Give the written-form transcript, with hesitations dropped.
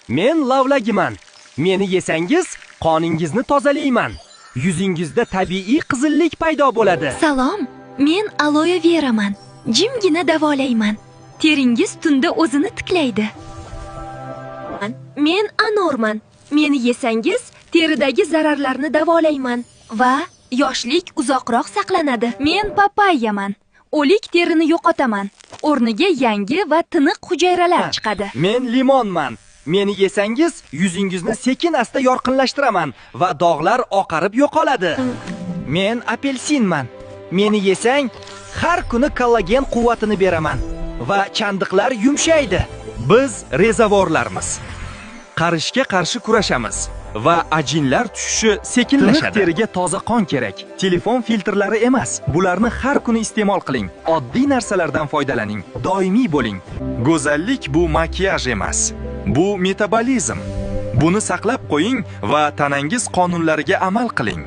Men lavlagiman. Meni yesangiz, qoningizni tozalayman. Yuzingizda tabiiy qizillik paydo bo'ladi. Salom, men aloe veraman. Jimgina davolayman. Teringiz tunda o'zini tiklaydi. Men anorman. Meni yesangiz, teridagi zararlarni davolayman va yoshlik uzoqroq saqlanadi. Men papayaman. O'lik terini yo'qotaman. O'rniga yangi va tiniq hujayralar chiqadi. Men limonman. Meni yesangiz, yuzingizni sekin-asta yorqinlashtiraman va dog'lar oqarib yo'qoladi. Men apelsinman. Meni yesang, har kuni kollagen quvvatini beraman va chandiqlar yumshaydi. Biz rezavorlarmiz. Qarishga qarshi kurashamiz va ajinlar tushishi sekinlashadi. Teriga toza qon kerak. Telefon filtrlari emas. Bularni har kuni iste'mol qiling. Oddiy narsalardan foydalaning. Doimiy bo'ling. Go'zallik bu makiyaj emas. Bu metabolizm. Buni saqlab qo'ying va tanangiz qonunlariga amal qiling.